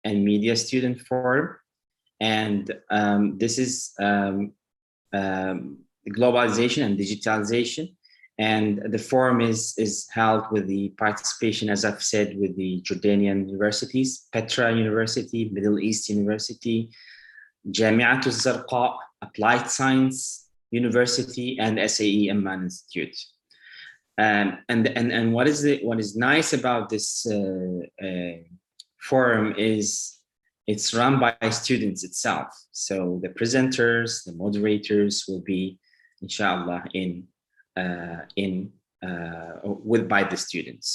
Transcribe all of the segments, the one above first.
and Media Student Forum. And this is globalization and digitalization. And the forum is held with the participation, as I've said, with the Jordanian universities, Petra University, Middle East University, Jamiat al-Zarqa, Applied Science University, and SAE Amman Institute. And what is nice about this forum is it's run by students itself. So the presenters, the moderators will be, inshallah, by the students.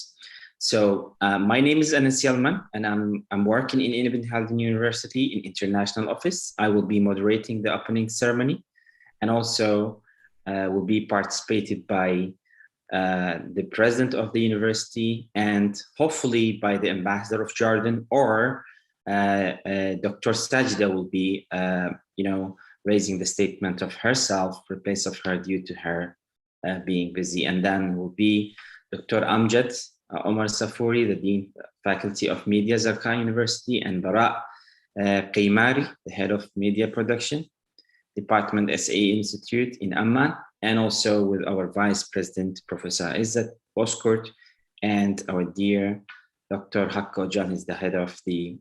So my name is Anas Yalman, and I'm working in Ibn Khaldun University in International Office. I will be moderating the opening ceremony, and also will be participated by the president of the university, and hopefully by the ambassador of Jordan, or Dr. Sajida will be, raising the statement of herself, replace of her due to her being busy. And then will be Dr. Amjad Omar Safuri, the Dean Faculty of Media, Zarqa University, and Bara Qaymari, the Head of Media Production, Department SAE Institute in Amman, and also with our Vice President, Professor Izzat Bozkurt, and our dear Dr. Hakko John is the head of the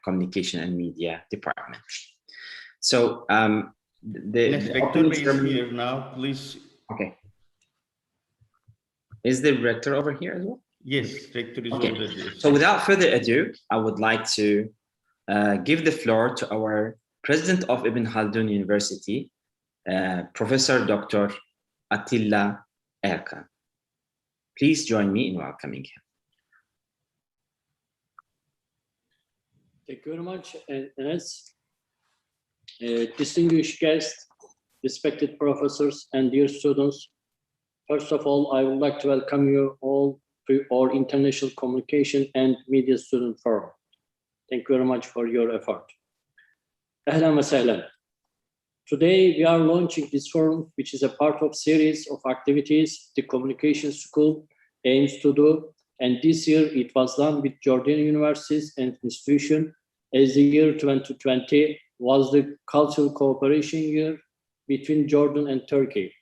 Communication and Media Department. So the rector is here now, please. Okay. Is the rector over here as well? Yes, rector is okay. over there. So without further ado, I would like to give the floor to our president of Ibn Khaldun University, Professor Dr. Attila Erkan. Please join me in welcoming him. Thank you very much, Enes. Distinguished guests, respected professors, and dear students, first of all, I would like to welcome you all to our International Communication and Media Student Forum. Thank you very much for your effort. Ahlan wa sahlan. Today, we are launching this forum, which is a part of series of activities the Communication School aims to do. And this year, it was done with Jordanian universities and institutions, as the year 2020 was the cultural cooperation year between Jordan and Turkey,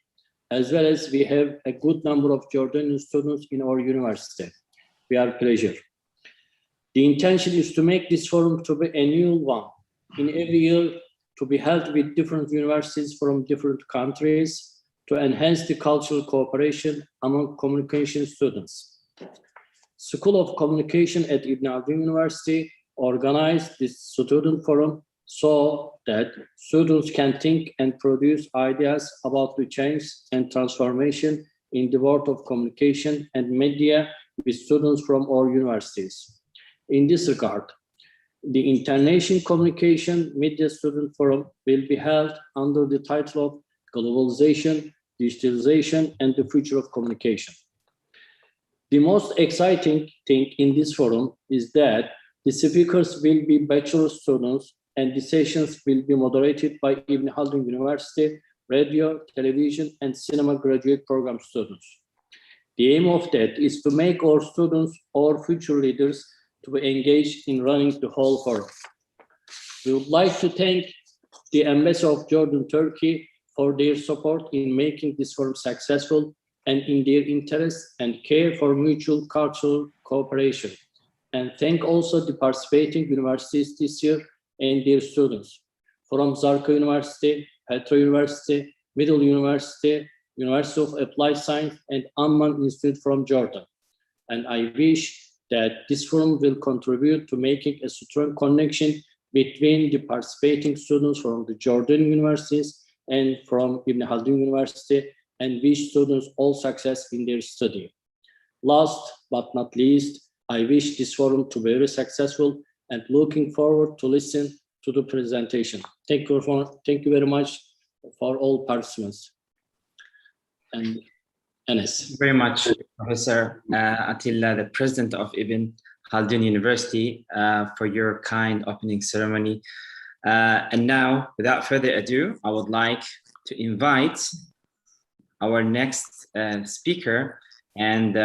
as well as we have a good number of Jordanian students in our university. We are pleasure. The intention is to make this forum to be annual one, in every year to be held with different universities from different countries to enhance the cultural cooperation among communication students. School of Communication at Ibn Khaldun University organized this student forum so that students can think and produce ideas about the change and transformation in the world of communication and media with students from our universities. In this regard, the International Communication Media Student Forum will be held under the title of Globalization, Digitalization, and the Future of Communication. The most exciting thing in this forum is that the speakers will be bachelor students, and the sessions will be moderated by Ibn Khaldun University, radio, television, and cinema graduate program students. The aim of that is to make our students or future leaders to be engaged in running the whole forum. We would like to thank the Embassy of Jordan, Turkey for their support in making this forum successful and in their interest and care for mutual cultural cooperation. And thank also the participating universities this year and their students from Zarqa University, Petra University, Middle University, University of Applied Science, and Amman Institute from Jordan. And I wish that this forum will contribute to making a strong connection between the participating students from the Jordan universities and from Ibn Khaldun University, and wish students all success in their study. Last but not least, I wish this forum to be very successful and looking forward to listen to the presentation. Thank you very much for all participants. And Enes. Thank you very much, Professor Attila, the president of Ibn Khaldun University, for your kind opening ceremony. And now, without further ado, I would like to invite our next speaker, and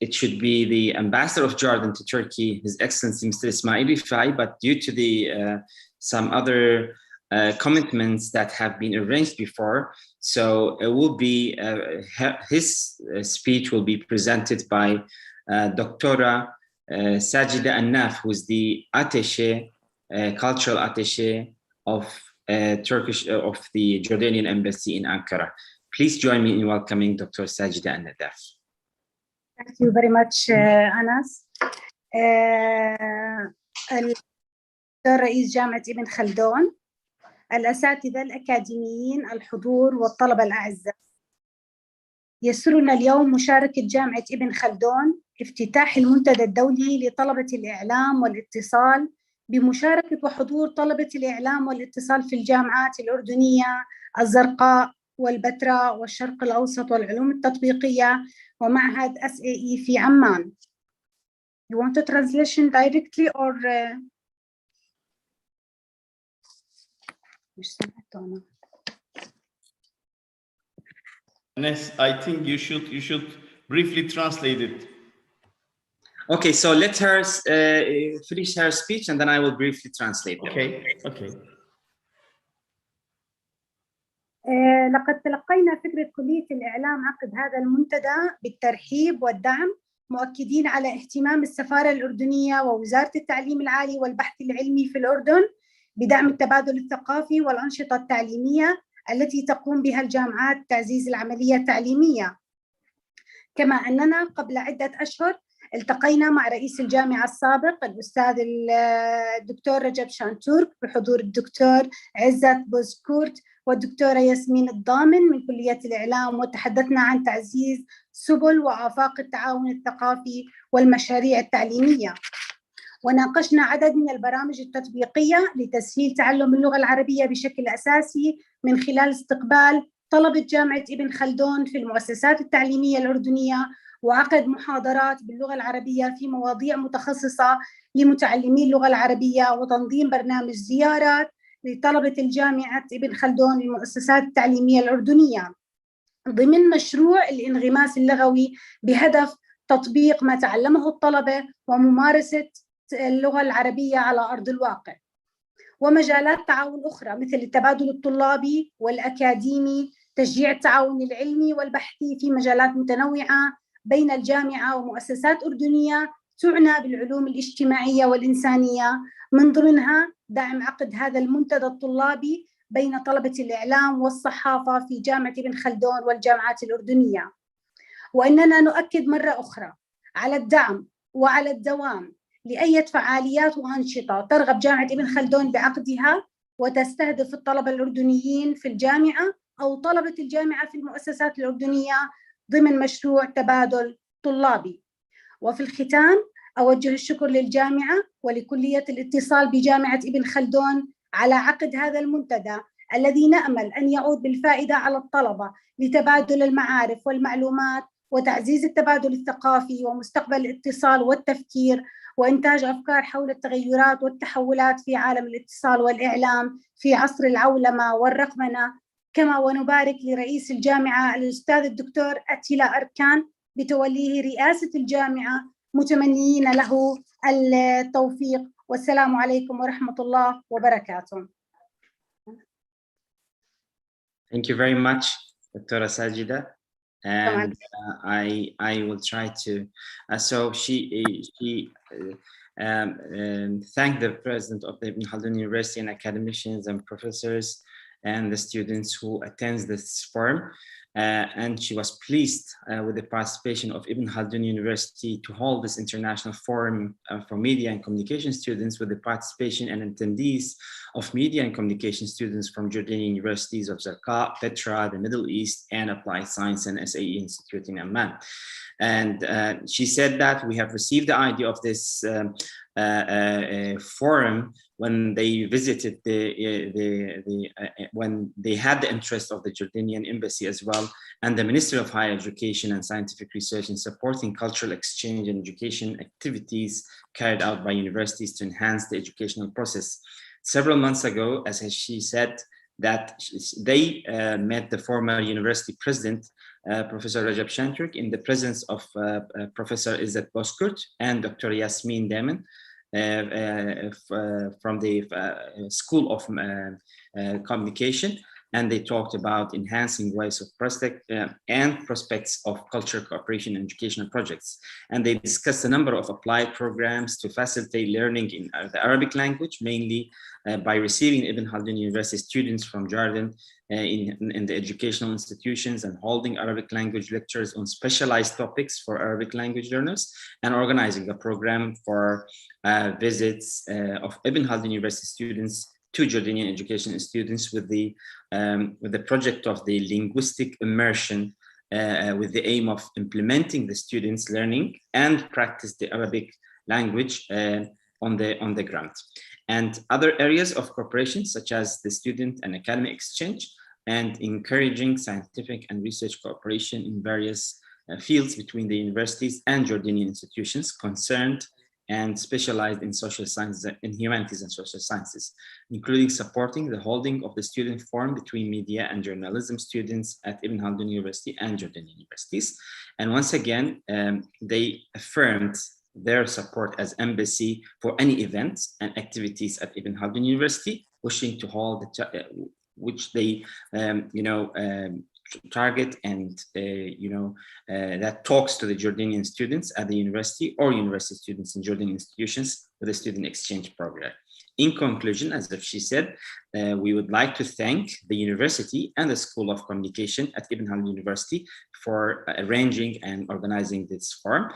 it should be the ambassador of Jordan to Turkey, His Excellency Mr. Ismail Rifai, but due to the some other commitments that have been arranged before, so it will be his speech will be presented by Dr. Sajida Annaf, who is the attaché, cultural attaché of Turkish of the Jordanian embassy in Ankara. Please join me in welcoming Dr. Sajida Annaf. Thank you very much, Anas. رئيس جامعة ابن خلدون، الأساتذة الأكاديميين، الحضور والطلبة الأعزاء. يسرنا اليوم مشاركة جامعة ابن خلدون افتتاح المنتدى الدولي لطلبة الإعلام والاتصال بمشاركة وحضور طلبة الإعلام والاتصال في الجامعات الأردنية الزرقاء والبتراء والشرق الأوسط والعلوم التطبيقية ومعهد SAE في عمان. You want a translation directly or مش سمعتونا. Yes, I think you should briefly translate it. Okay, so let her finish her speech and then I will briefly translate them. Okay. لقد تلقينا فكرة كلية الإعلام عقد هذا المنتدى بالترحيب والدعم، مؤكدين على اهتمام السفارة الأردنية ووزارة التعليم العالي والبحث العلمي في الأردن بدعم التبادل الثقافي والأنشطة التعليمية التي تقوم بها الجامعات تعزيز العملية التعليمية. كما أننا قبل عدة أشهر التقينا مع رئيس الجامعة السابق الأستاذ الدكتور رجب شانتورك بحضور الدكتور عزت بوزكورت والدكتورة ياسمين الضامن من كلية الإعلام، وتحدثنا عن تعزيز سبل وآفاق التعاون الثقافي والمشاريع التعليمية. وناقشنا عدد من البرامج التطبيقية لتسهيل تعلم اللغة العربية بشكل أساسي من خلال استقبال طلبة جامعة ابن خلدون في المؤسسات التعليمية الأردنية، وعقد محاضرات باللغة العربية في مواضيع متخصصة لمتعلمي اللغة العربية، وتنظيم برنامج زيارات لطلبة الجامعة ابن خلدون للمؤسسات التعليمية الأردنية ضمن مشروع الانغماس اللغوي بهدف تطبيق ما تعلمه الطلبة وممارسة اللغة العربية على أرض الواقع. ومجالات تعاون أخرى مثل التبادل الطلابي والأكاديمي، تشجيع التعاون العلمي والبحثي في مجالات متنوعة بين الجامعة ومؤسسات أردنية تعنى بالعلوم الاجتماعية والإنسانية، من ضمنها دعم عقد هذا المنتدى الطلابي بين طلبة الإعلام والصحافة في جامعة ابن خلدون والجامعات الأردنية. وإننا نؤكد مرة أخرى على الدعم وعلى الدوام لأي فعاليات وأنشطة ترغب جامعة ابن خلدون بعقدها وتستهدف الطلبة الأردنيين في الجامعة أو طلبة الجامعة في المؤسسات الأردنية ضمن مشروع تبادل طلابي. وفي الختام أوجه الشكر للجامعة ولكلية الاتصال بجامعة ابن خلدون على عقد هذا المنتدى الذي نأمل أن يعود بالفائدة على الطلبة لتبادل المعارف والمعلومات وتعزيز التبادل الثقافي ومستقبل الاتصال والتفكير وإنتاج أفكار حول التغيرات والتحولات في عالم الاتصال والإعلام في عصر العولمة والرقمنة. كما ونبارك لرئيس الجامعة الأستاذ الدكتور أتيلا أركان بتوليه رئاسة الجامعة، متمنيين له التوفيق. والسلام عليكم ورحمة الله وبركاته. Thank you very much, Dr. Sajida. And I will try to. So she thanked the president of the Ibn Khaldun University and academicians and professors and the students who attend this forum. And she was pleased with the participation of Ibn Khaldun University to hold this international forum for media and communication students, with the participation and attendees of media and communication students from Jordanian universities of Zarqa, Petra, the Middle East, and Applied Science and SAE Institute in Amman. And she said that we have received the idea of this forum when they visited when they had the interest of the Jordanian embassy as well, and the Ministry of Higher Education and Scientific Research in supporting cultural exchange and education activities carried out by universities to enhance the educational process. Several months ago, as she said, that they met the former university president Professor Rajab Shanturk, in the presence of Professor Izzat Bozkurt and Dr. Yasmin Daman from the School of Communication, and they talked about enhancing ways of prospects of cultural cooperation and educational projects. And they discussed a number of applied programs to facilitate learning in the Arabic language, mainly by receiving Ibn Khaldun University students from Jordan in the educational institutions and holding Arabic language lectures on specialized topics for Arabic language learners, and organizing a program for visits of Ibn Khaldun University students to Jordanian education students with the project of the linguistic immersion with the aim of implementing the students' learning and practice the Arabic language on the ground. And other areas of cooperation, such as the student and academic exchange, and encouraging scientific and research cooperation in various fields between the universities and Jordanian institutions concerned and specialized in social sciences, in humanities and social sciences, including supporting the holding of the student forum between media and journalism students at Ibn Khaldun University and Jordanian universities. And once again, they affirmed their support as embassy for any events and activities at Ibn Khaldun University, wishing to hold which they, target and that talks to the Jordanian students at the university or university students in Jordanian institutions with a student exchange program. In conclusion, as she said, we would like to thank the university and the School of Communication at Ibn Khaldun University for arranging and organizing this forum,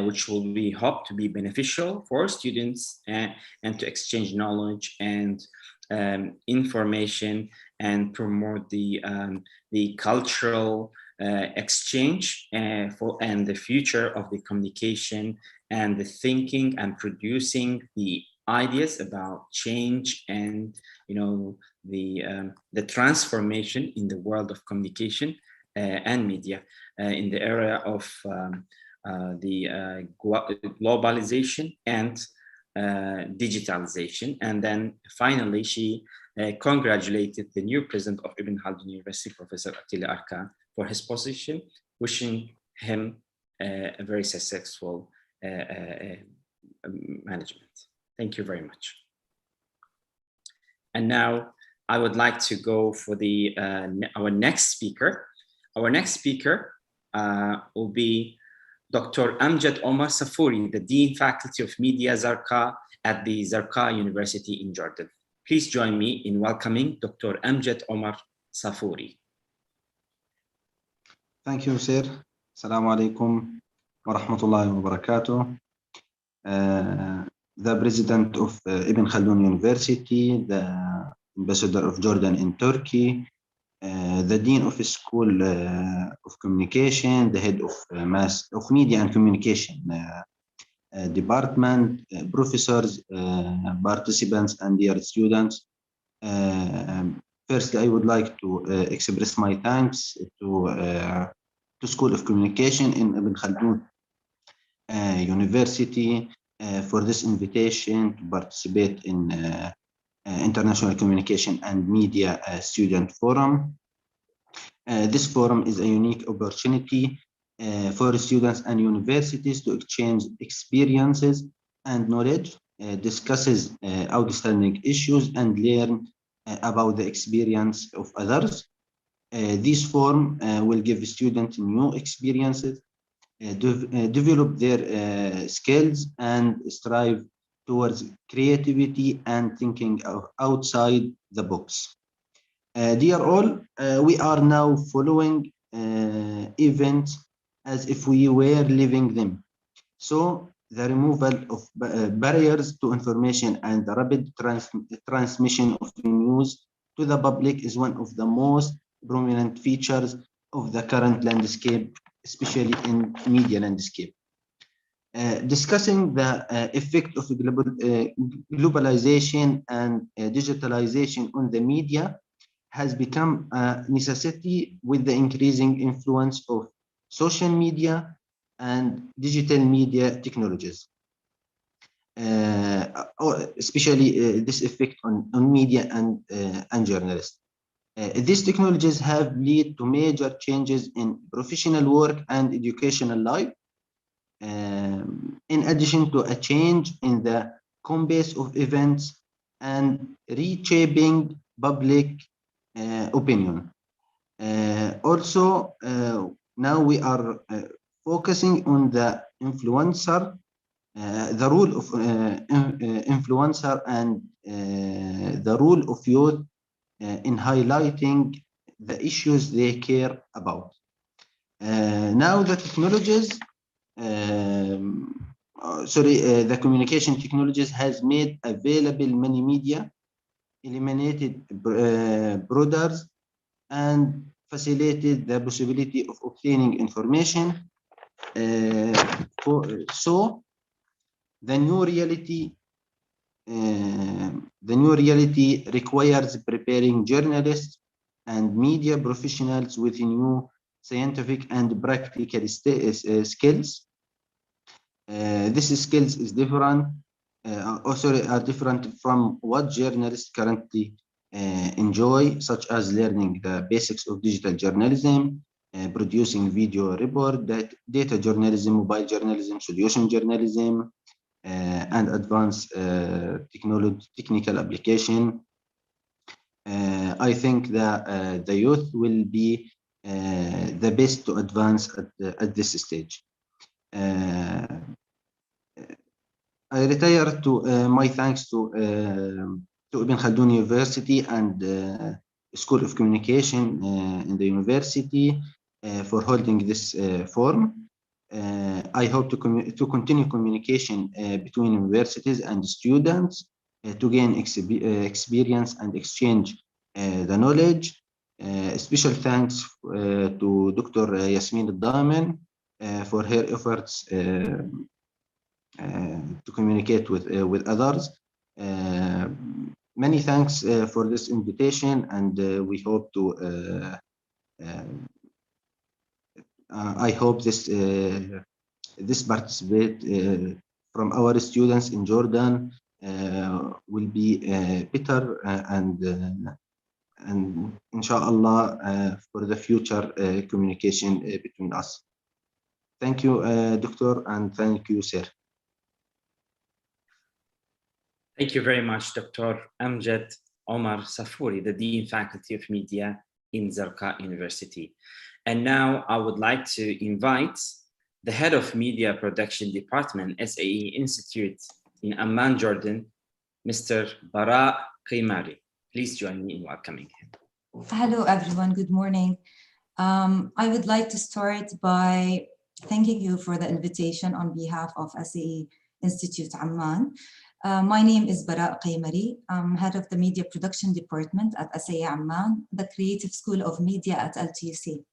which will be hoped to be beneficial for students and to exchange knowledge and information and promote the cultural exchange and the future of the communication and the thinking and producing the ideas about change and the transformation in the world of communication and media in the area of the globalization and digitalization. And then finally, she congratulated the new president of Ibn Khaldun University, Professor Attila Arkan, for his position, wishing him a very successful management. Thank you very much. And now I would like to go for our next speaker. Our next speaker will be Dr. Amjad Omar Safuri, the Dean Faculty of Media Zarqa at the Zarqa University in Jordan. Please join me in welcoming Dr. Amjad Omar Safuri. Thank you, sir. Assalamu alaikum wa rahmatullahi wa barakatuh. The president of Ibn Khaldun University, the ambassador of Jordan in Turkey, the dean of the School of Communication, the head of Media and Communication department, professors, participants, and dear students. First, I would like to express my thanks to School of Communication in Ibn Khaldun University for this invitation to participate in International Communication and Media Student Forum. This forum is a unique opportunity for students and universities to exchange experiences and knowledge, discusses outstanding issues, and learn about the experience of others. This forum will give students new experiences, develop their skills, and strive towards creativity and thinking outside the box. Dear all, we are now following events as if we were living them. So the removal of barriers to information and the rapid transmission of news to the public is one of the most prominent features of the current landscape, especially in media landscape. Discussing the effect of globalization and digitalization on the media has become a necessity with the increasing influence of social media and digital media technologies, especially this effect on media and journalists. These technologies have led to major changes in professional work and educational life, in addition to a change in the compass of events and reshaping public opinion. Also, now we are focusing on the influencer, the role of influencer and the role of youth in highlighting the issues they care about. Now the technologies, the communication technologies has made available many media, eliminated borders, and facilitated the possibility of obtaining information. So the new reality requires preparing journalists and media professionals with new scientific and practical skills. This skills is different, are different from what journalists currently enjoy, such as learning the basics of digital journalism, producing video report, data journalism, mobile journalism, solution journalism, and advanced technical application. I think that the youth will be the best to advance at this stage. I retire to my thanks to Ibn Khaldun University and School of Communication in the university for holding this forum. I hope to continue communication between universities and students to gain experience and exchange the knowledge. Special thanks to Dr. Yasmin Al-Damen for her efforts to communicate with others. Many thanks for this invitation, and we hope to. I hope this participate from our students in Jordan will be better and inshallah for the future communication between us. Thank you, Doctor, and thank you, sir. Thank you very much, Dr. Amjad Omar Safouri, the Dean Faculty of Media in Zarqa University. And now I would like to invite the Head of Media Production Department, SAE Institute in Amman, Jordan, Mr. Bara Qimari. Please join me in welcoming him. Hello, everyone. Good morning. I would like to start by thanking you for the invitation on behalf of SAE Institute Amman. My name is Bara Qimari. I'm head of the Media Production Department at SAE Amman, the Creative School of Media at LTUC.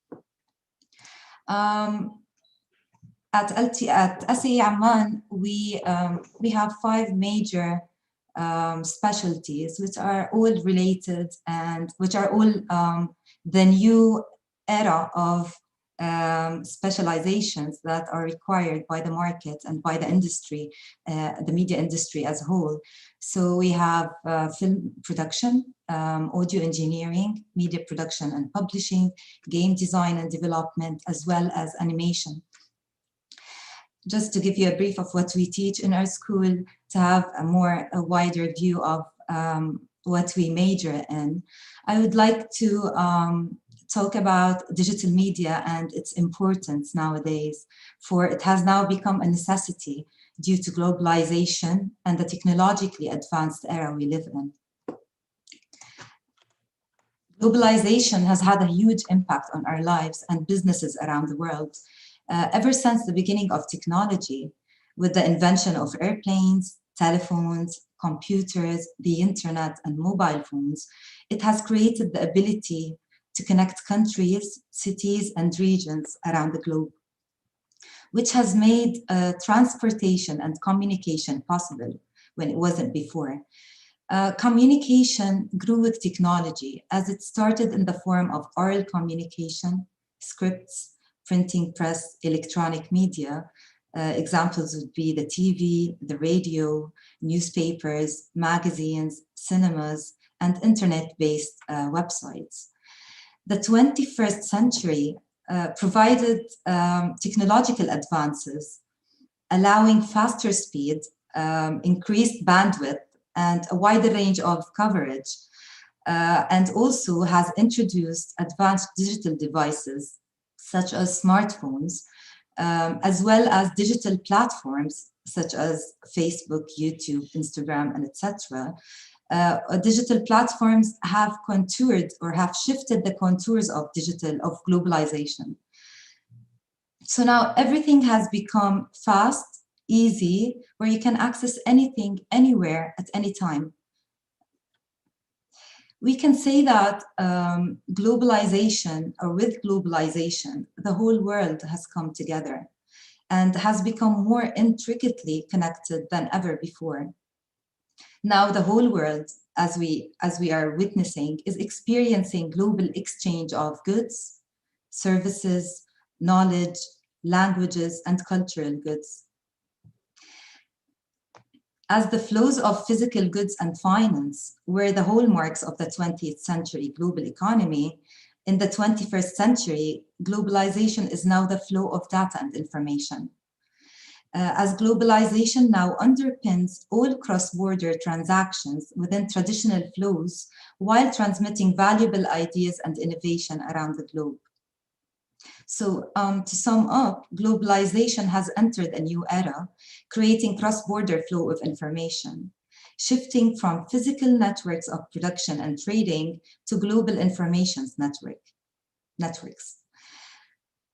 At SAE Amman, we have 5 major specialties, which are all related and which are all the new era of specializations that are required by the market and by the industry, the media industry as a whole. So we have film production, audio engineering, media production and publishing, game design and development, as well as animation. Just to give you a brief of what we teach in our school, to have a wider view of what we major in, I would like to talk about digital media and its importance nowadays, for it has now become a necessity due to globalization and the technologically advanced era we live in. Globalization has had a huge impact on our lives and businesses around the world. Ever since the beginning of technology, with the invention of airplanes, telephones, computers, the internet, and mobile phones, it has created the ability to connect countries, cities, and regions around the globe, which has made transportation and communication possible when it wasn't before. Communication grew with technology, as it started in the form of oral communication, scripts, printing press, electronic media. Examples would be the TV, the radio, newspapers, magazines, cinemas, and internet-based websites. The 21st century provided technological advances, allowing faster speed, increased bandwidth, and a wider range of coverage, and also has introduced advanced digital devices such as smartphones, as well as digital platforms such as Facebook, YouTube, Instagram, and etc. Digital platforms have contoured or have shifted the contours of globalization. So now everything has become fast, easy, where you can access anything, anywhere, at any time. We can say that globalization, or with globalization, the whole world has come together and has become more intricately connected than ever before. Now the whole world, as we are witnessing, is experiencing global exchange of goods, services, knowledge, languages, and cultural goods. As the flows of physical goods and finance were the hallmarks of the 20th century global economy, in the 21st century, globalization is now the flow of data and information. As globalization now underpins all cross-border transactions within traditional flows while transmitting valuable ideas and innovation around the globe. So to sum up, globalization has entered a new era, creating cross-border flow of information, shifting from physical networks of production and trading to global information networks.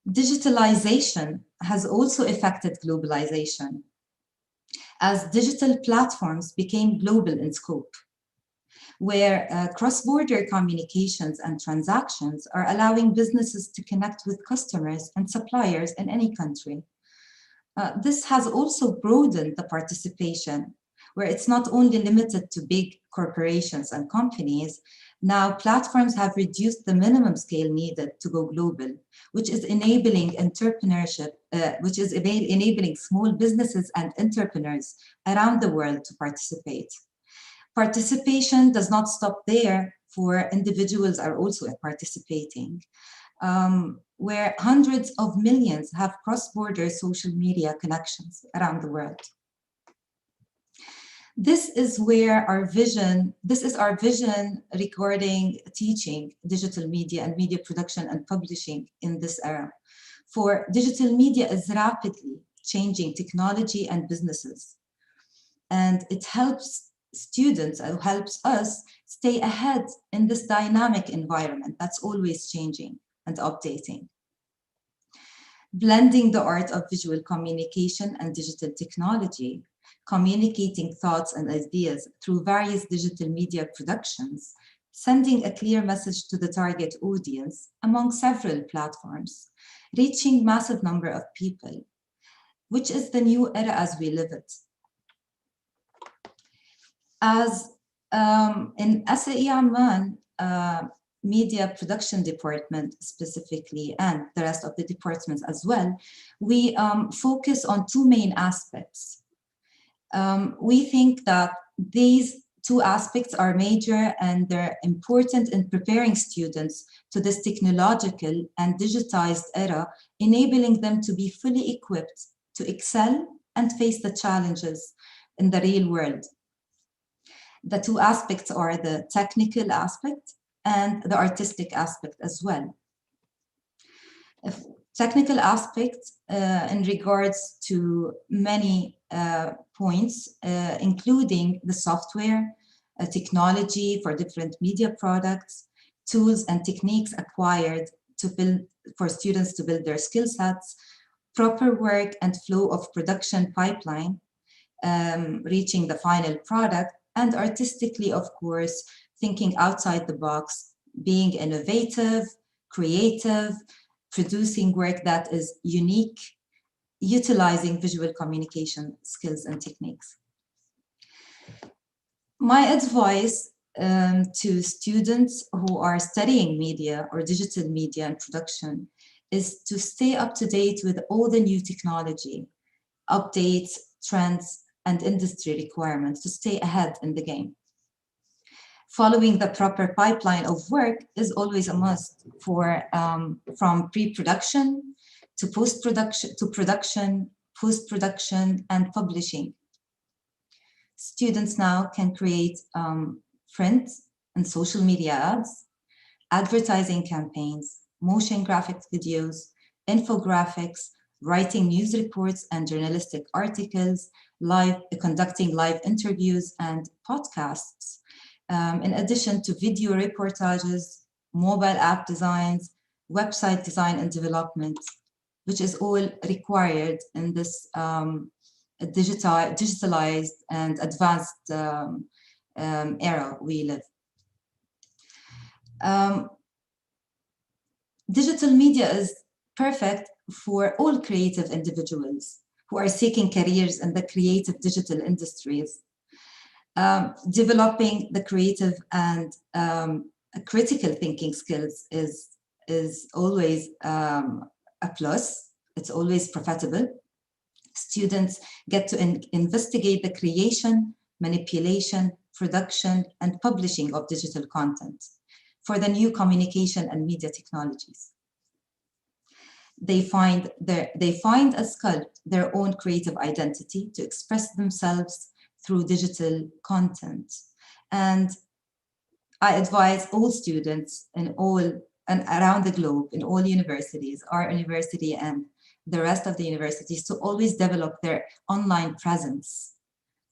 Digitalization has also affected globalization, as digital platforms became global in scope, where cross-border communications and transactions are allowing businesses to connect with customers and suppliers in any country. This has also broadened the participation, where it's not only limited to big corporations and companies. Now platforms have reduced the minimum scale needed to go global, which is enabling entrepreneurship, enabling small businesses and entrepreneurs around the world to participate. Participation does not stop there, for individuals are also participating, where hundreds of millions have cross-border social media connections around the world. This is our vision regarding teaching digital media and media production and publishing in this era. For digital media is rapidly changing technology and businesses, and it helps students, and helps us stay ahead in this dynamic environment that's always changing and updating. Blending the art of visual communication and digital technology, communicating thoughts and ideas through various digital media productions, sending a clear message to the target audience among several platforms, reaching massive number of people, which is the new era as we live it. As in SAE Amman, media production department specifically, and the rest of the departments as well, we focus on two main aspects. We think that these two aspects are major and they're important in preparing students to this technological and digitized era, enabling them to be fully equipped to excel and face the challenges in the real world. The two aspects are the technical aspect and the artistic aspect as well. Technical aspect in regards to many points, including the software, technology for different media products, tools and techniques acquired for students to build their skill sets, proper work and flow of production pipeline, reaching the final product, and artistically, of course, thinking outside the box, being innovative, creative, producing work that is unique, utilizing visual communication skills and techniques. My advice to students who are studying media or digital media and production is to stay up to date with all the new technology, updates, trends, and industry requirements to stay ahead in the game. Following the proper pipeline of work is always a must for from pre-production to post-production to production, post-production, and publishing. Students now can create print and social media ads, advertising campaigns, motion graphic videos, infographics, writing news reports and journalistic articles, conducting live interviews and podcasts, in addition to video reportages, mobile app designs, website design and development, which is all required in this digitalized and advanced era we live. Digital media is perfect for all creative individuals who are seeking careers in the creative digital industries. Developing the creative and critical thinking skills is always a plus. It's always profitable. Students get to investigate the creation, manipulation, production, and publishing of digital content for the new communication and media technologies. They find as sculpt their own creative identity to express themselves through digital content. And I advise all students and around the globe, in all universities, our university and the rest of the universities, to always develop their online presence,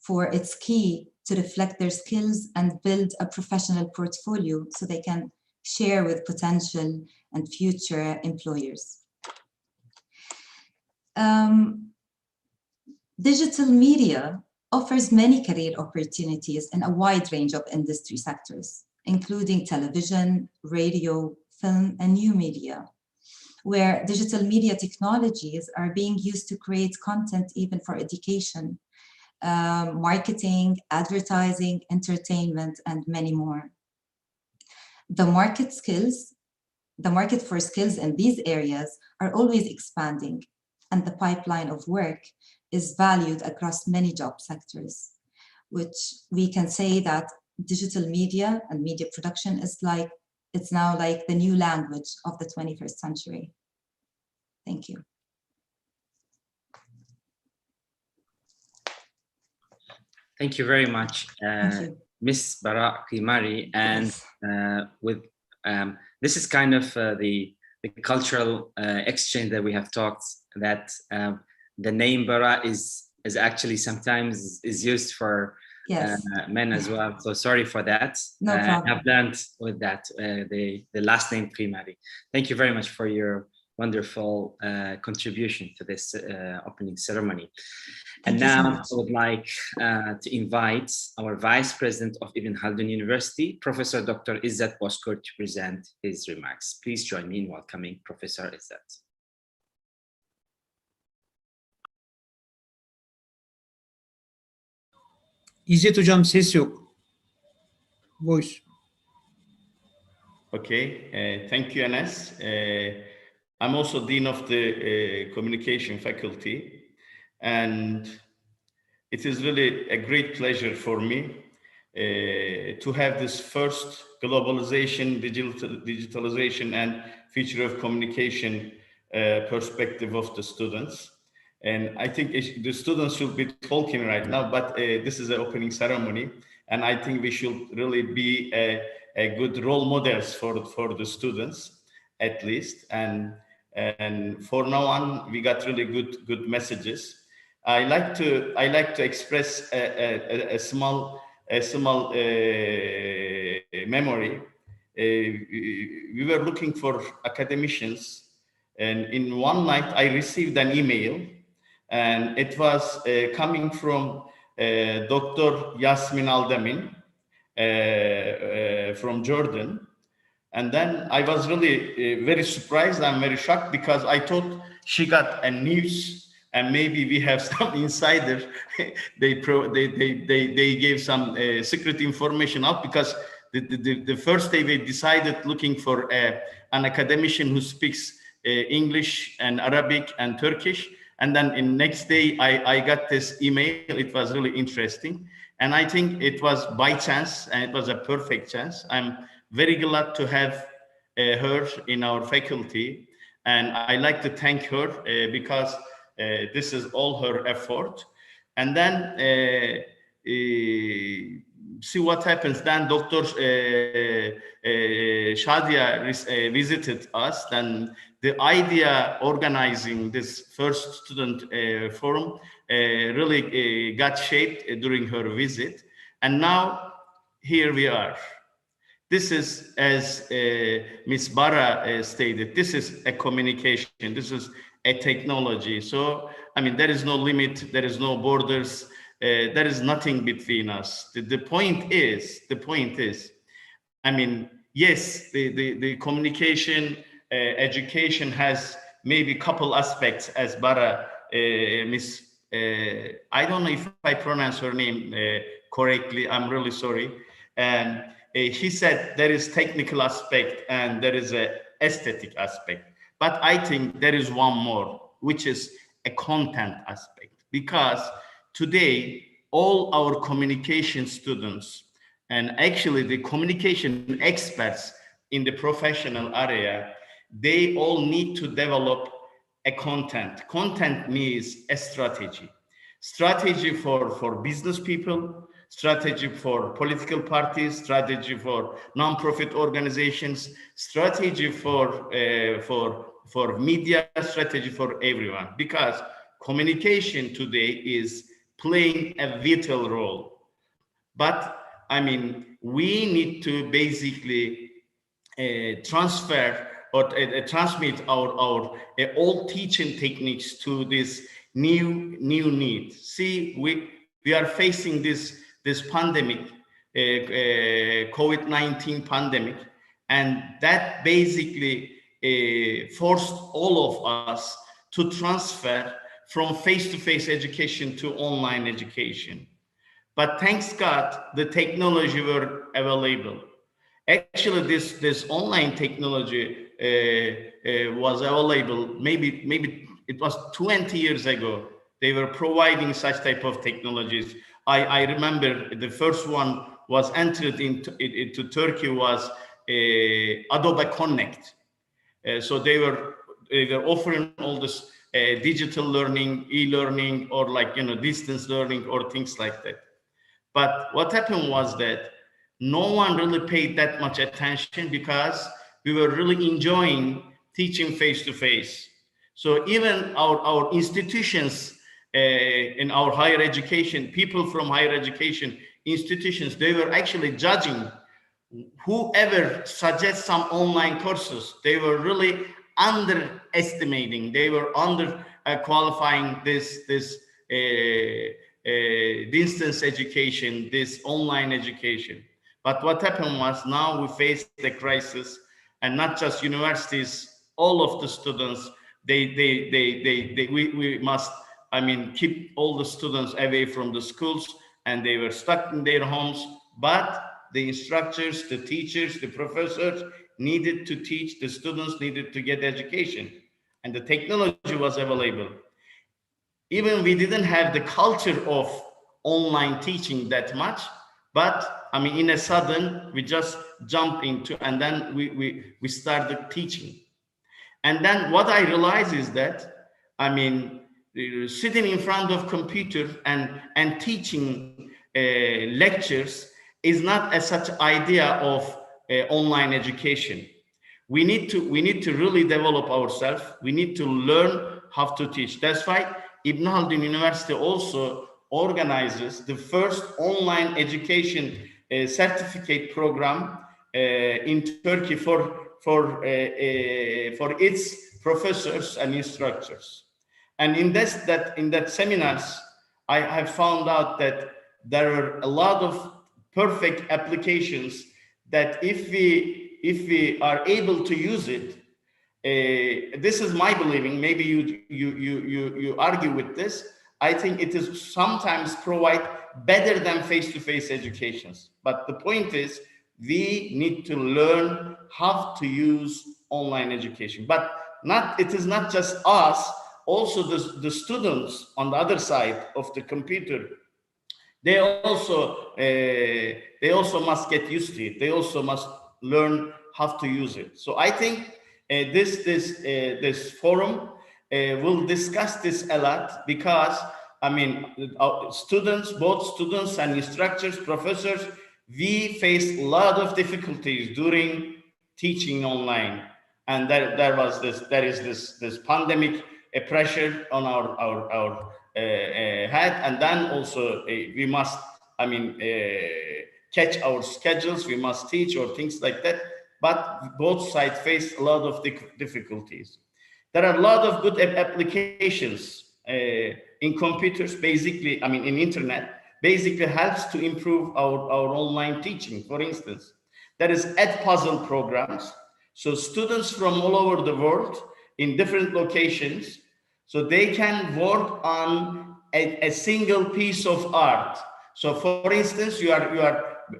for it's key to reflect their skills and build a professional portfolio so they can share with potential and future employers. Digital media offers many career opportunities in a wide range of industry sectors, including television, radio, film, and new media, where digital media technologies are being used to create content even for education, marketing, advertising, entertainment, and many more. The market for skills in these areas are always expanding, and the pipeline of work is valued across many job sectors, which we can say that digital media and media production is like, it's now like the new language of the 21st century. Thank you. Thank you very much, Ms. Bara Qimari. And yes. This is kind of the cultural exchange that we have talked, that the name Bara is actually sometimes is used for yes. Men as well. So sorry for that. No problem. I've learned with that, the last name Qimari. Thank you very much for your wonderful contribution to this opening ceremony. And now I would like to invite our Vice President of Ibn Khaldun University, Professor Dr. Izzat Bozkurt, to present his remarks. Please join me in welcoming Professor Izzat. İzzet Hocam ses yok. Voice. Okay, thank you, Anas. I'm also Dean of the Communication Faculty, and it is really a great pleasure for me to have this first globalization, digitalization, and future of communication perspective of the students. And I think the students should be talking right now, but this is an opening ceremony, and I think we should really be a good role models for the students, at least. And for now on, we got really good messages. I like to express a small memory. We were looking for academicians, and in one night I received an email, and it was coming from Dr. Yasmin Aldamin from Jordan. And then I was really very surprised and very shocked, because I thought she got a news and maybe we have some insider. they gave some secret information out, because the first day they decided looking for an academician who speaks English and Arabic and Turkish. And then in next day, I got this email. It was really interesting. And I think it was by chance, and it was a perfect chance. I'm very glad to have her in our faculty. And I like to thank her because this is all her effort. And then see what happens. Then Dr. Shadia visited us. Then the idea organizing this first student forum really got shaped during her visit. And now here we are. This is, as Ms. Bara stated, this is a communication, this is a technology. So, I mean, there is no limit, there is no borders, there is nothing between us. The point is, I mean, yes, the communication, education has maybe a couple aspects, as Bara, Miss, I don't know if I pronounce her name correctly, I'm really sorry. And he said there is technical aspect and there is a aesthetic aspect. But I think there is one more, which is a content aspect. Because today, all our communication students, and actually the communication experts in the professional area, they all need to develop a content. Content means a strategy. Strategy for business people, strategy for political parties, strategy for non-profit organizations, strategy for media, strategy for everyone. Because communication today is playing a vital role. But I mean, we need to basically transfer or transmit our old teaching techniques to this new need. See, we are facing this pandemic, COVID-19 pandemic, and that basically forced all of us to transfer from face-to-face education to online education. But thanks God, the technology were available. Actually, this online technology was available. Maybe it was 20 years ago. They were providing such type of technologies. I remember the first one was entered into Turkey was Adobe Connect. So they were offering all this digital learning, e-learning, or like distance learning or things like that. But what happened was that no one really paid that much attention because we were really enjoying teaching face-to-face. So even our institutions in our higher education, people from higher education institutions, they were actually judging whoever suggests some online courses. They were really underestimating, they were under qualifying this distance education, this online education. But what happened was now we face the crisis, and not just universities, all of the students, we must, I mean, keep all the students away from the schools, and they were stuck in their homes. But the instructors, the teachers, the professors needed to teach, the students needed to get education, and the technology was available. Even we didn't have the culture of online teaching that much, but I mean, in a sudden, we just jumped into, and then we started teaching. And then what I realized is that, I mean, sitting in front of computer and teaching lectures is not a such idea of online education. We need to really develop ourselves. We need to learn how to teach. That's why Ibn Haldun University also organizes the first online education certificate program in Turkey for its professors and instructors. And in that seminars, I have found out that there are a lot of perfect applications that if we are able to use it, this is my believing, maybe you argue with this, I think it is sometimes provide better than face-to-face educations. But the point is, we need to learn how to use online education. But it is not just us also the students on the other side of the computer, they also must get used to it. They also must learn how to use it. So I think this forum will discuss this a lot, because I mean, students, both students and instructors, professors, we face a lot of difficulties during teaching online, and there is this pandemic pressure on our head, and then also we must, I mean, catch our schedules, we must teach or things like that. But both sides face a lot of difficulties. There are a lot of good applications in computers, basically, I mean, in internet, basically helps to improve our online teaching. For instance, there is Edpuzzle programs. So students from all over the world in different locations, so they can work on a single piece of art. So for instance, you are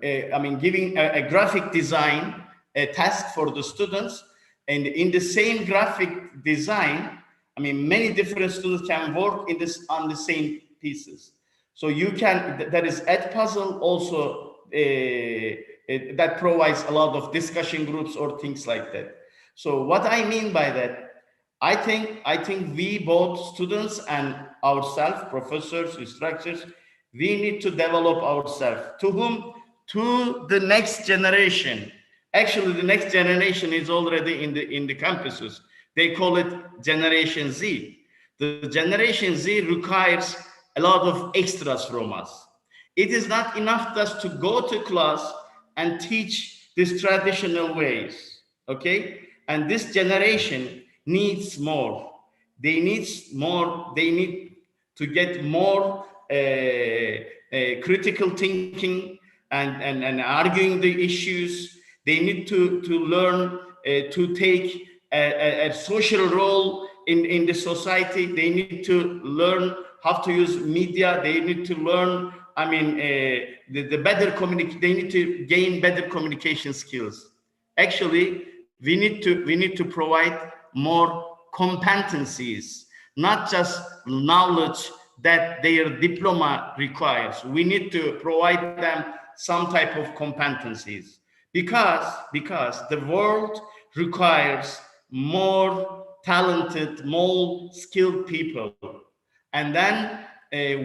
I mean, giving a graphic design, a task for the students, and in the same graphic design, I mean, many different students can work on the same pieces. So you can, that is Edpuzzle also, that provides a lot of discussion groups or things like that. So what I mean by that, I think we, both students and ourselves, professors, instructors, we need to develop ourselves. To whom? To the next generation. Actually, the next generation is already in the campuses. They call it Generation Z. The Generation Z requires a lot of extras from us. It is not enough just to go to class and teach these traditional ways, okay? And this generation needs more. They need more. They need to get more critical thinking and arguing the issues. They need to learn to take a social role in the society. They need to learn how to use media. They need to learn, I mean, the better they need to gain better communication skills. Actually, we need to provide more competencies, not just knowledge that their diploma requires. We need to provide them some type of competencies, because the world requires more talented, more skilled people. And then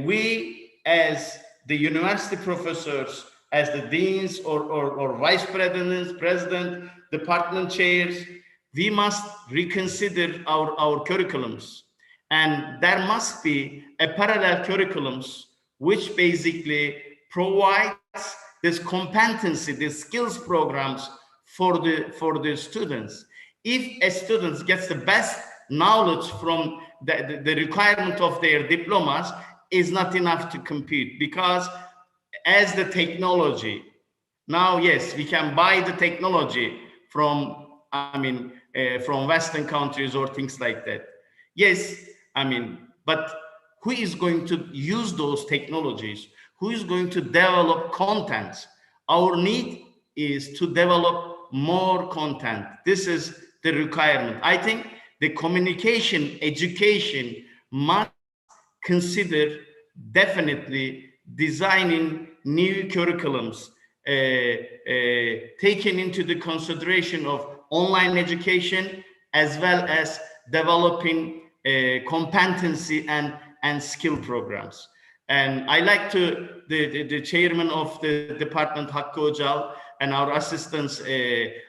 we, as the university professors, as the deans or vice president, department chairs, we must reconsider our curriculums. And there must be a parallel curriculums which basically provides this competency, these skills programs for the students. If a student gets the best knowledge from the requirement of their diplomas, is not enough to compete, because as the technology, now, yes, we can buy the technology from, I mean, from Western countries or things like that. Yes, I mean, but who is going to use those technologies? Who is going to develop content? Our need is to develop more content. This is the requirement. I think the communication education must consider definitely designing new curriculums, taking into the consideration of online education, as well as developing competency and skill programs. And I like to, the chairman of the department, Hakkı Hocal, and our assistants,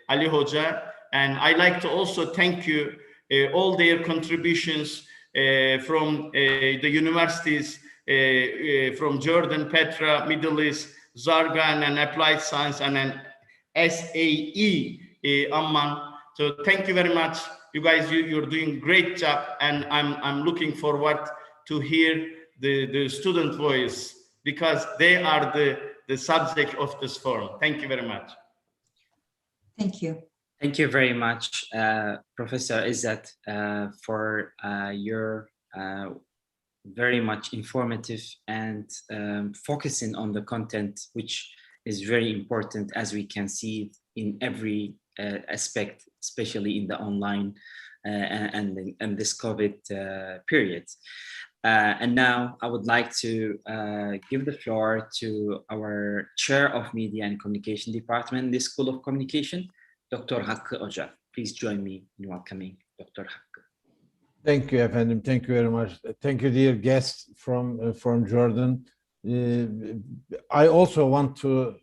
Ali Hoca, and I like to also thank you, all their contributions from the universities, from Jordan, Petra, Middle East, Zargan, and Applied Science, and an SAE, Amman. So thank you very much. You guys, you're doing great job, and I'm looking forward to hear the student voice, because they are the subject of this forum. Thank you very much. Thank you. Thank you very much, Professor Izzat, for your very much informative and focusing on the content, which is very important, as we can see in every aspect, especially in the online and this COVID period. And now I would like to give the floor to our Chair of Media and Communication Department in the School of Communication, Dr. Hakkı Hoca. Please join me in welcoming Dr. Hakkı. Thank you, Efendim. Thank you very much. Thank you, dear guests from Jordan. I also want to,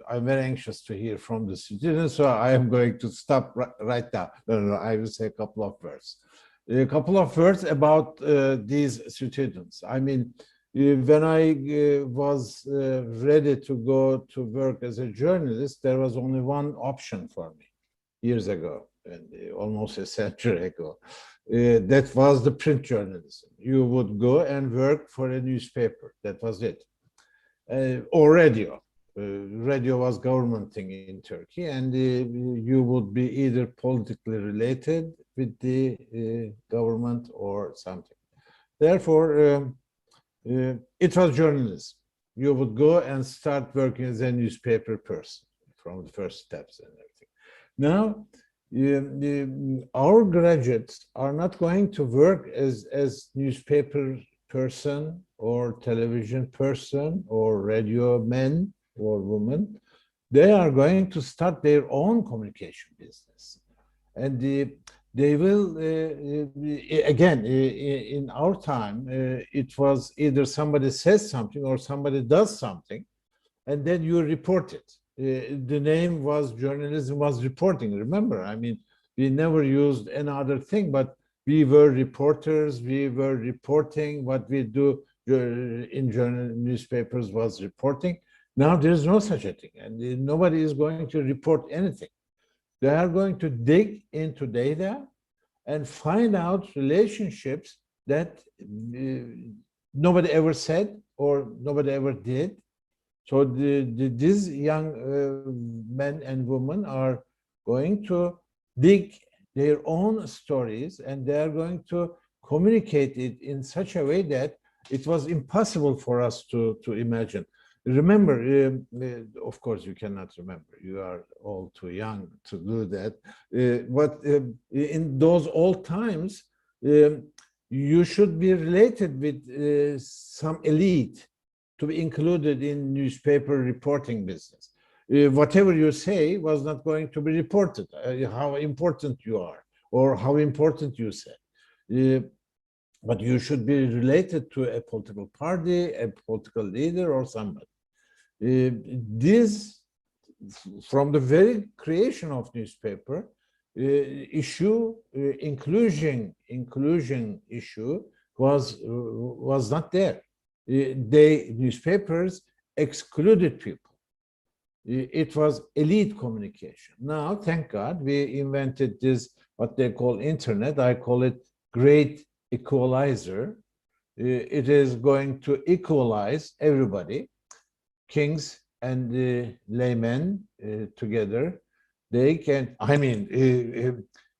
I'm very anxious to hear from the students, so I am going to stop right now. No, I will say a couple of words. A couple of words about these students. I mean, when I was ready to go to work as a journalist, there was only one option for me years ago, and almost a century ago. That was the print journalism. You would go and work for a newspaper. That was it. Or radio. Radio was government thing in Turkey, and you would be either politically related with the government or something. Therefore, it was journalism. You would go and start working as a newspaper person from the first steps and everything. Now, our graduates are not going to work as newspaper person or television person or radio men or women. They are going to start their own communication business. And they will, again, in our time, it was either somebody says something or somebody does something, and then you report it. The name was journalism was reporting. Remember, I mean, we never used any other thing, but we were reporters. We were reporting. What we do in newspapers was reporting. Now there's no such a thing, and nobody is going to report anything. They are going to dig into data and find out relationships that nobody ever said or nobody ever did. So these young men and women are going to dig their own stories, and they are going to communicate it in such a way that it was impossible for us to imagine. Remember, of course, you cannot remember. You are all too young to do that. But in those old times, you should be related with some elite to be included in newspaper reporting business. Whatever you say was not going to be reported, how important you are or how important you say. But you should be related to a political party, a political leader, or somebody. This, from the very creation of newspaper, issue, inclusion issue was not there. Newspapers excluded people. It was elite communication. Now, thank God, we invented this, what they call internet. I call it great equalizer. It is going to equalize everybody, kings and laymen together. They can, I mean,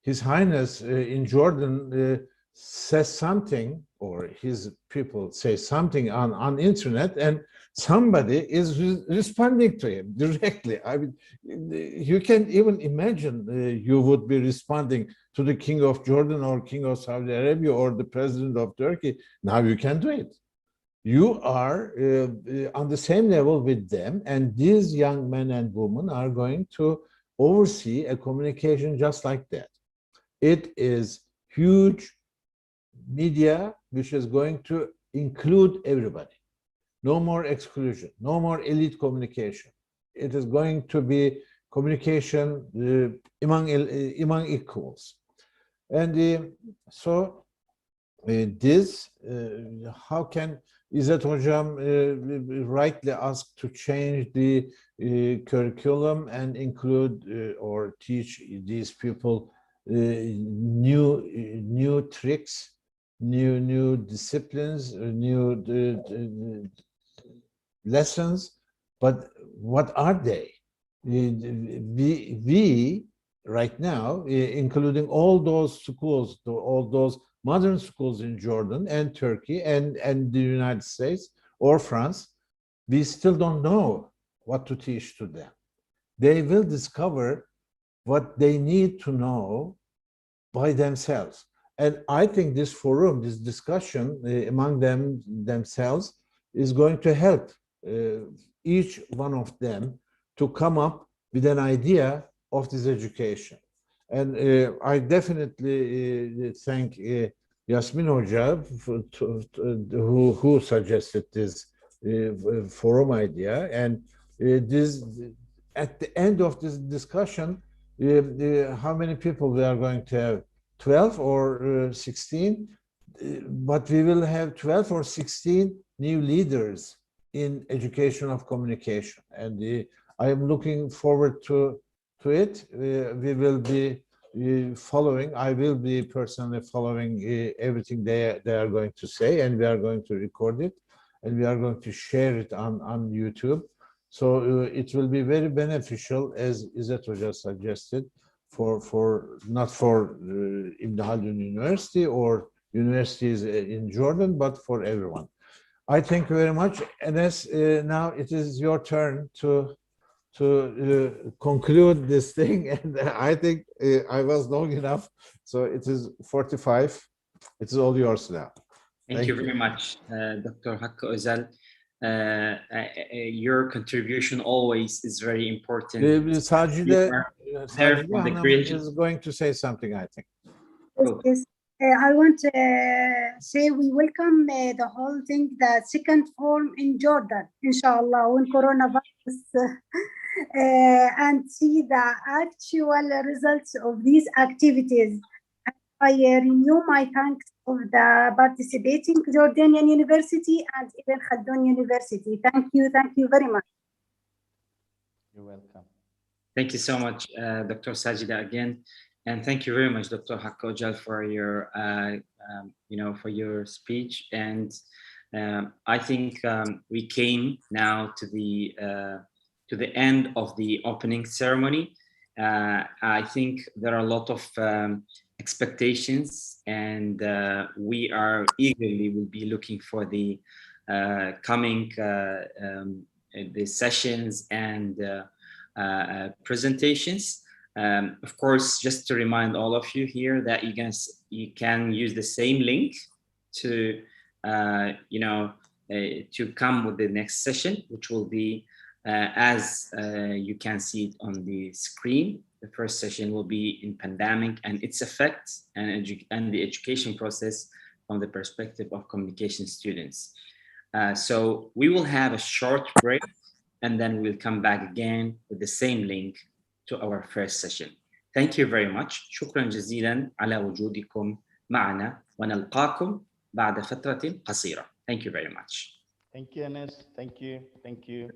His Highness in Jordan says something, or his people say something on internet, and somebody is responding to him directly. I mean, you can't even imagine you would be responding to the King of Jordan or King of Saudi Arabia or the President of Turkey. Now you can do it. You are on the same level with them, and these young men and women are going to oversee a communication just like that. It is huge media which is going to include everybody. No more exclusion, no more elite communication. It is going to be communication among equals. And so this, how can İzzet Hocam rightly asked to change the curriculum and include or teach these people new tricks, new disciplines, new lessons, but what are they? We right now, including all those schools, all those modern schools in Jordan and Turkey and the United States or France, we still don't know what to teach to them. They will discover what they need to know by themselves. And I think this forum, this discussion among themselves is going to help each one of them to come up with an idea of this education. And I definitely thank Yasmin Hoca who suggested this forum idea. And this, at the end of this discussion, how many people we are going to have? 12 or 16? But we will have 12 or 16 new leaders in education of communication. And I am looking forward to it. We will be following, I will be personally following everything they are going to say, and we are going to record it, and we are going to share it on YouTube. So it will be very beneficial, as Izzet Hoca suggested, for not for Ibn Khaldun University or universities in Jordan, but for everyone. I thank you very much. Enes, now it is your turn to conclude this thing, and I think I was long enough, so it is 45. It is all yours now. Thank you very much, Dr. Hakkı Özel. Your contribution always is very important. Sajide is going to say something, I think. Yes. I want to say we welcome the whole thing, the second forum in Jordan, inshallah, when coronavirus, and see the actual results of these activities. I renew my thanks of the participating Jordanian University and Ibn Khaldun University. Thank you very much. You're welcome. Thank you so much, Dr. Sajida, again. And thank you very much, Dr. Hakkı Özel, for your, for your speech. And I think we came now to the end of the opening ceremony. I think there are a lot of expectations, and we are eagerly will be looking for the coming the sessions and presentations. Of course, just to remind all of you here that you can use the same link to to come with the next session, which will be as you can see it on the screen. The first session will be in pandemic and its effects and the education process from the perspective of communication students. So we will have a short break, and then we'll come back again with the same link to our first session. Thank you very much. شكرا جزيلا على وجودكم معنا ونلقاكم بعد فترة قصيرة. Thank you very much. Thank you, Enes. Thank you.